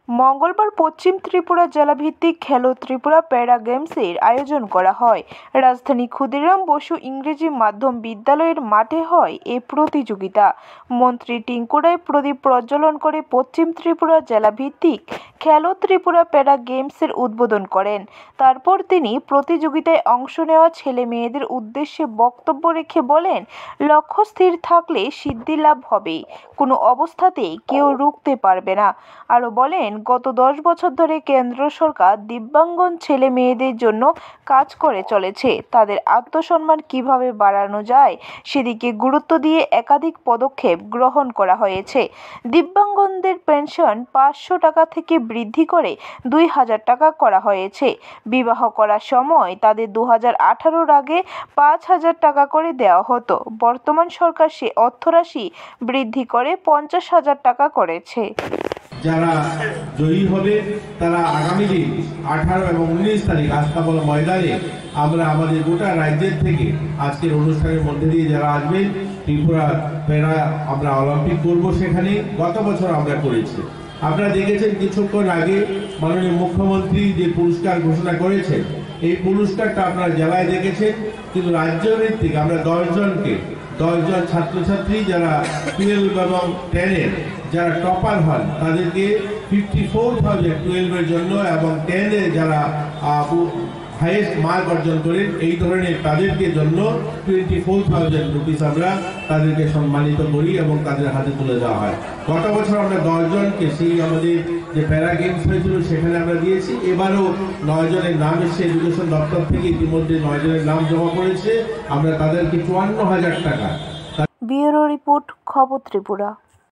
মঙ্গলবার পশ্চিম ত্রিপুরা জেলাভিত্তিক খেলো ত্রিপুরা প্যারা গেমসের আয়োজন করা হয়। রাজধানী ক্ষুদিরাম বসু ইংরেজি মাধ্যম বিদ্যালয়ের মাঠে হয় এই প্রতিযোগিতা। মন্ত্রী টিঙ্কু রায় প্রদীপ প্রজ্বলন করে পশ্চিম ত্রিপুরা জেলাভিত্তিক খেলো ত্রিপুরা প্যারা গেমসের উদ্বোধন করেন। তারপর তিনি প্রতিযোগিতায় অংশ নেওয়া ছেলে মেয়েদের উদ্দেশ্যে বক্তব্য রেখে বলেন, লক্ষ্য স্থির থাকলে সিদ্ধি লাভ হবে, কোনো অবস্থাতেই কেউ রুখতে পারবে না। আরও বলেন, গত 10 বছর ধরে কেন্দ্র সরকার দিব্যাঙ্গন ছেলে মেয়েদের জন্য কাজ করে চলেছে। তাদের আত্মসম্মান কিভাবে বাড়ানো যায় সেদিকে গুরুত্ব দিয়ে একাধিক পদক্ষেপ গ্রহণ করা হয়েছে। দিব্যাঙ্গনদের পেনশন 500 টাকা থেকে বৃদ্ধি করে 2000 টাকা করা হয়েছে। বিবাহ করার সময় তাদের 2018-র আগে 5000 টাকা করে দেওয়া হতো। বর্তমান সরকার সে অর্থরাশি বৃদ্ধি করে 50,000 টাকা করেছে। যারা জয়ী হবে তারা আগামী দিন 18 এবং 19 তারিখ আস্তাবল ময়দানে আমরা আমাদের গোটা রাজ্যের থেকে আজকের অনুষ্ঠানের মধ্যে দিয়ে যারা আসবেন ত্রিপুরা প্যারা আমরা অলিম্পিক করব। সেখানে গত বছর আমরা করেছি। আপনারা দেখেছেন কিছুক্ষণ আগে মাননীয় মুখ্যমন্ত্রী যে পুরস্কার ঘোষণা করেছেন, এই পুরস্কারটা আপনারা জেলায় দেখেছেন, কিন্তু রাজ্য ভিত্তিক আমরা 10 জন ছাত্রছাত্রী যারা 12 এবং 10-এর যারা টপার হন তাদেরকে 54,000 12-এর জন্য এবং 10-এ যারা হাইয়েস্ট মার্ক অর্জন করেন এই ধরনের তাদেরকে জন্য 24,000 রুপিস আমরা তাদেরকে সম্মানিত করি এবং তাদের হাতে তুলে দেওয়া হয়। গত বছর আমরা 10 জনকে সেই আমাদের যে প্যারা গেমস হয়েছিল সেখানে আমরা দিয়েছি। এবারও 9 জনের নাম এসে এডুকেশন দপ্তর থেকে ইতিমধ্যে 9 জনের নাম জমা করেছে। আমরা তাদেরকে 54,000 টাকা। ব্যুরো রিপোর্ট, খবর ত্রিপুরা।